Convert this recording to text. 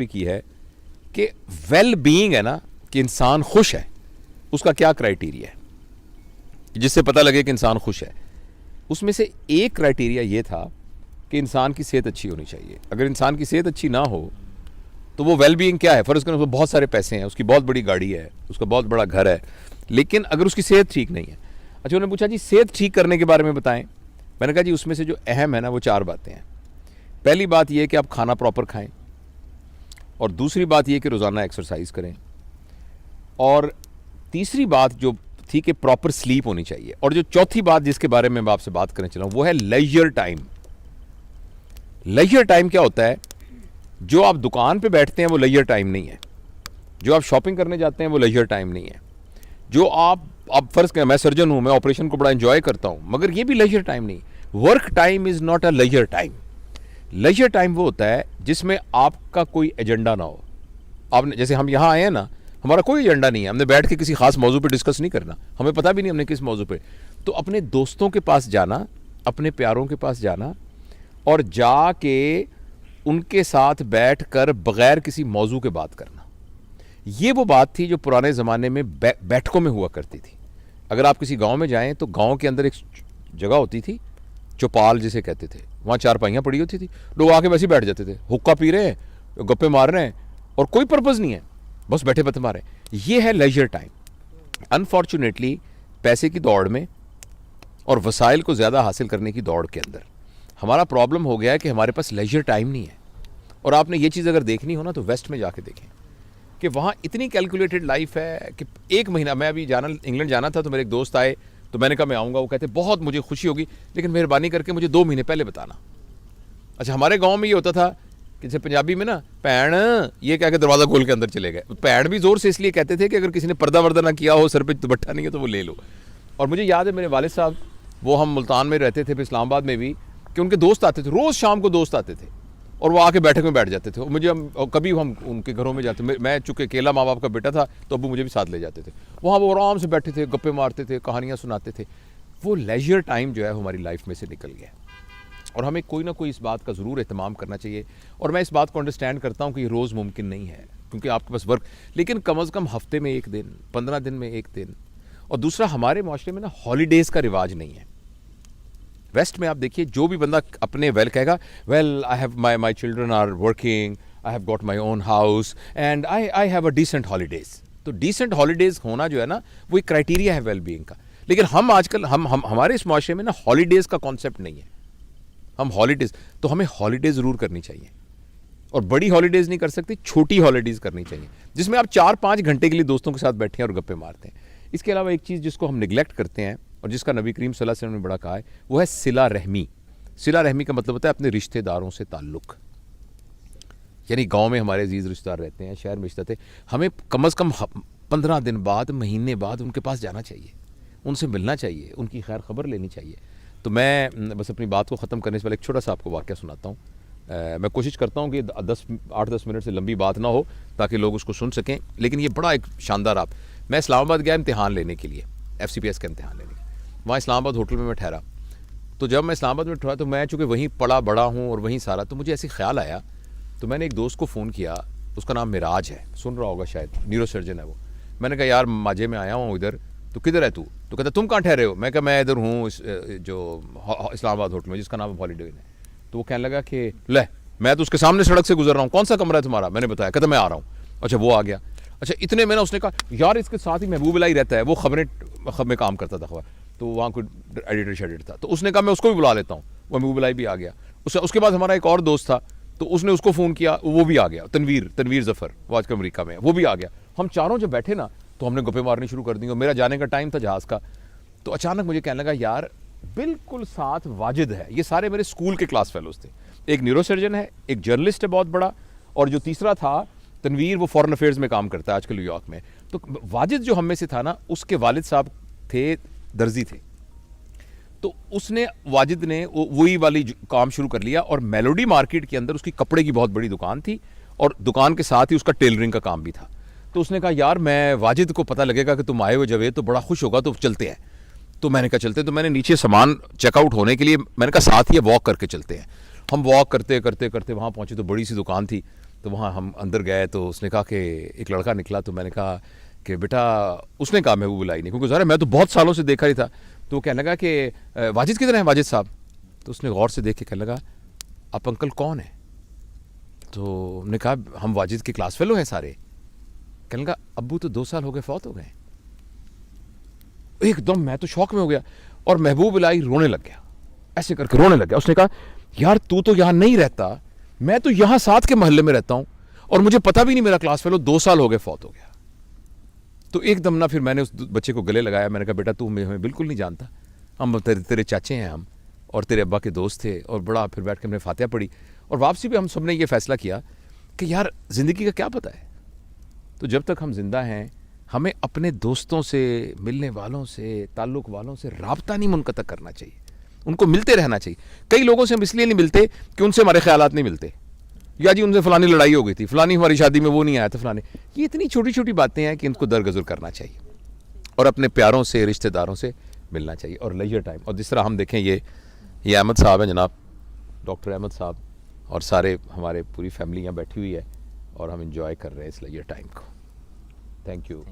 भी की है कि वेल बीइंग है ना, कि इंसान खुश है, उसका क्या क्राइटेरिया है जिससे पता लगे कि इंसान खुश है। उसमें से एक क्राइटेरिया ये था कि इंसान की सेहत अच्छी होनी चाहिए। अगर इंसान की सेहत अच्छी ना हो तो वो वेल बीइंग क्या है, फ़र्ज़ करें उसको बहुत सारे पैसे हैं, उसकी बहुत बड़ी गाड़ी है, उसका बहुत बड़ा घर है, लेकिन अगर उसकी सेहत ठीक नहीं है। अच्छा, उन्होंने पूछा जी सेहत ठीक करने के बारे में बताएं। मैंने कहा जी उसमें से जो अहम है ना वो 4 बातें हैं। पहली बात यह कि आप खाना प्रॉपर खाएं, और दूसरी बात यह कि रोज़ाना एक्सरसाइज करें, और तीसरी बात जो थी कि प्रॉपर स्लीप होनी चाहिए, और जो चौथी बात जिसके बारे में मैं आपसे बात करने चला हूं वो है लेजर टाइम। लेजर टाइम क्या होता है? जो आप दुकान पे बैठते हैं वो लेजर टाइम नहीं है, जो आप शॉपिंग करने जाते हैं वो लेजर टाइम नहीं है, जो आप फ़र्ज़ करें मैं सर्जन हूं, मैं ऑपरेशन को बड़ा एंजॉय करता हूं, मगर ये भी लेजर टाइम नहीं। Work time is not a leisure time. Leisure time वो होता है जिसमें आपका कोई एजेंडा ना हो। आपने जैसे हम यहाँ आए हैं ना, हमारा कोई एजेंडा नहीं है, हमने बैठ के किसी खास मौजू पे डिस्कस नहीं करना, हमें पता भी नहीं हमने किस मौजू पे। तो अपने दोस्तों के पास जाना, अपने प्यारों के पास जाना, और जाके उनके साथ बैठ कर बग़ैर किसी मौजू के बात करना, ये वो बात थी जो पुराने ज़माने में बैठकों में हुआ करती थी। अगर आप किसी गाँव में जाएँ तो गाँव के अंदर एक जगह होती थी, चौपाल जिसे कहते थे, वहाँ चारपाइयाँ पड़ी होती थी, लोग आके वैसे ही बैठ जाते थे, हुक्का पी रहे हैं, गप्पे मार रहे हैं, और कोई पर्पज़ नहीं है, बस बैठे बत मारे। ये है लेजर टाइम। अनफॉर्चुनेटली पैसे की दौड़ में और वसाइल को ज़्यादा हासिल करने की दौड़ के अंदर हमारा प्रॉब्लम हो गया है कि हमारे पास लेजर टाइम नहीं है। और आपने ये चीज़ अगर देखनी हो ना तो वेस्ट में जाके देखें कि वहाँ इतनी कैलकुलेटेड लाइफ है कि एक महीना, मैं अभी इंग्लैंड जाना था तो मेरे एक दोस्त आए, तो मैंने कहा मैं आऊँगा, वो कहते बहुत मुझे खुशी होगी लेकिन मेहरबानी करके मुझे 2 महीने पहले बताना। अच्छा, हमारे गाँव में ये होता था कि जैसे पंजाबी में ना पैण ये कह के दरवाज़ा खोल के अंदर चले गए। पैण भी ज़ोर से इसलिए कहते थे कि अगर किसी ने पर्दा वर्दा ना किया हो, सर पे दुपट्टा नहीं है तो वो ले लो। और मुझे याद है मेरे वालिद साहब, वो हम मुल्तान में रहते थे, फिर इस्लामाबाद में भी, कि उनके दोस्त आते थे, रोज़ शाम को दोस्त आते थे और वो आके बैठक में बैठ जाते थे। मुझे कभी हम उनके घरों में जाते, मैं चूँकि अकेला माँ बाप का बेटा था तो अबू मुझे भी साथ ले जाते थे। वहाँ वो आराम से बैठे थे, गप्पे मारते थे, कहानियाँ सुनाते थे। वो लेजर टाइम जो है हमारी लाइफ में से निकल गया, और हमें कोई ना कोई इस बात का ज़रूर एहतमाम करना चाहिए। और मैं इस बात को अंडरस्टैंड करता हूँ कि ये रोज़ मुमकिन नहीं है क्योंकि आपके पास वर्क, लेकिन कम अज़ कम हफ्ते में 1 दिन, 15 दिन में 1 दिन। और दूसरा, हमारे माशरे में ना हॉलीडेज़ का रिवाज नहीं है। वेस्ट में आप देखिए, जो भी बंदा अपने वेल कहेगा, well I have my children are working, I have got my own house and I have a decent holidays. तो डिसेंट हॉलीडेज़ होना जो है ना वो एक क्राइटेरिया है वेल बीइंग का। लेकिन हम आजकल हम हमारे इस माशरे में ना हॉलीडेज़ का कॉन्सेप्ट नहीं है। हम हॉलीडेज़, तो हमें हॉलीडेज़ ज़रूर करनी चाहिए, और बड़ी हॉलीडेज़ नहीं कर सकती, छोटी हॉलीडेज़ करनी चाहिए जिसमें आप 4-5 घंटे के लिए दोस्तों के साथ बैठे हैं और गप्पे मारते हैं। इसके अलावा एक चीज़ जिसको हम निगलेक्ट करते हैं और जिसका नबी करीम सल्लल्लाहु अलैहि वसल्लम ने बड़ा कहा है, वो है सिला रहमी। सिला रहमी का मतलब होता है अपने रिश्तेदारों से ताल्लुक़। यानी गाँव में हमारे अजीज़ रिश्तेदार रहते हैं, शहर में रिश्ते, हमें कम अज़ कम 15 दिन बाद, महीने बाद उनके पास जाना चाहिए, उनसे मिलना चाहिए, उनकी खैर खबर लेनी चाहिए। तो मैं बस अपनी बात को ख़त्म करने से पहले एक छोटा सा आपको वाक़या सुनाता हूँ। मैं कोशिश करता हूँ कि 8-10 मिनट से लंबी बात ना हो ताकि लोग उसको सुन सकें, लेकिन ये बड़ा एक शानदार मैं इस्लामाबाद गया इम्तिहान लेने के लिए, FCPS का इम्तिहान लेने के लिए। वहाँ इस्लामाबाद होटल में मैं ठहरा, तो जब मैं इस्लामाबाद में ठहरा तो मैं चूँकि वहीं पड़ा बड़ा हूँ और वहीं सारा, तो मुझे ऐसे ख्याल आया, तो मैंने एक दोस्त को फ़ोन किया, उसका नाम मिराज है, सुन रहा होगा शायद, न्यूरो सर्जन है वो। मैंने कहा यार माजे में आया हूँ इधर, तो किधर है तू? तो कहता तुम कहाँ ठहरे हो? मैं कहा मैं इधर हूँ जो इस्लामाबाद होटल में जिसका नाम हॉलीडे है। तो वो कहने लगा कि ले, मैं तो उसके सामने सड़क से गुजर रहा हूँ, कौन सा कमरा है तुम्हारा? मैंने बताया, कहता मैं आ रहा हूँ। अच्छा, वो आ गया। अच्छा, इतने में ना उसने कहा यार इसके साथ ही महबूब अलाई रहता है, वो खबर में काम करता था खबर, तो वहाँ कोई एडिटर शेडिटर था, तो उसने कहा मैं उसको भी बुला लेता हूँ। वो महबूब अलाई भी आ गया। उसके बाद हमारा एक और दोस्त था, तो उसने उसको फ़ोन किया, वो भी आ गया, तनवीर ज़फ़र, वो आजकल अमेरिका में है, वो भी आ गया। हम चारों जब बैठे ना तो हमने गप्पे मारनी शुरू कर दी, और मेरा जाने का टाइम था जहाज़ का। तो अचानक मुझे कहने लगा यार बिल्कुल साथ वाजिद है, ये सारे मेरे स्कूल के क्लास फेलोज थे, एक न्यूरो सर्जन है, एक जर्नलिस्ट है बहुत बड़ा, और जो तीसरा था तनवीर, वो फॉरेन अफेयर्स में काम करता है आजकल न्यूयॉर्क में। तो वाजिद जो हम में से था ना, उसके वालिद साहब थे दर्जी थे, तो उसने वाजिद ने वही वाली काम शुरू कर लिया, और मेलोडी मार्केट के अंदर उसकी कपड़े की बहुत बड़ी दुकान थी, और दुकान के साथ ही उसका टेलरिंग का काम भी था। तो उसने कहा यार मैं वाजिद को पता लगेगा कि तुम आए हो जब, तो बड़ा खुश होगा, तो चलते हैं। तो मैंने कहा चलते। तो मैंने नीचे सामान चेकआउट होने के लिए मैंने कहा साथ ही वॉक करके चलते हैं। हम वॉक करते करते करते वहाँ पहुँचे तो बड़ी सी दुकान थी, तो वहाँ हम अंदर गए तो उसने कहा कि एक लड़का निकला, तो मैंने कहा कि बेटा, उसने कहा महबूब बुलाई नहीं, क्योंकि ज़ाहिर है मैं तो बहुत सालों से देखा ही था। तो वो कहने लगा कि वाजिद किधर हैं वाजिद साहब? तो उसने गौर से देख के कहने लगा, आप अंकल कौन है? तो हमने कहा हम वाजिद के क्लास फेलो हैं सारे। कहने लगा अब्बू तो 2 साल हो गए, फौत हो गए। एकदम मैं तो शौक में हो गया, और महबूब इलाही रोने लग गया, ऐसे करके रोने लग गया। उसने कहा यार तू तो यहाँ नहीं रहता, मैं तो यहाँ साथ के मोहल्ले में रहता हूँ, और मुझे पता भी नहीं मेरा क्लास फेलो 2 साल हो गए, फौत हो गया। तो एकदम ना फिर मैंने उस बच्चे को गले लगाया, मैंने कहा बेटा तू हमें बिल्कुल नहीं जानता, हम तेरे चाचे हैं हम, और तेरे अब्बा के दोस्त थे। और बड़ा फिर बैठ के हमने फातिहा पढ़ी, और वापसी पे हम सब ने ये फैसला किया कि यार ज़िंदगी का क्या पता है, तो जब तक हम जिंदा हैं हमें अपने दोस्तों से, मिलने वालों से, ताल्लुक़ वालों से राब्ता नहीं मुनक़ता करना चाहिए, उनको मिलते रहना चाहिए। कई लोगों से हम इसलिए नहीं मिलते कि उनसे हमारे ख्यालात नहीं मिलते, या जी उनसे फ़लानी लड़ाई हो गई थी, फ़लानी हमारी शादी में वो नहीं आया था, फ़लानी। ये इतनी छोटी छोटी बातें हैं कि इनको दरगुजर करना चाहिए, और अपने प्यारों से, रिश्तेदारों से मिलना चाहिए, और लेजर टाइम। और जिस तरह हम देखें, ये अहमद साहब हैं जनाब, डॉक्टर अहमद साहब, और सारे हमारे पूरी फैमिली यहाँ बैठी हुई है, और हम इंजॉय कर रहे हैं इस लेजर टाइम को। Thank you.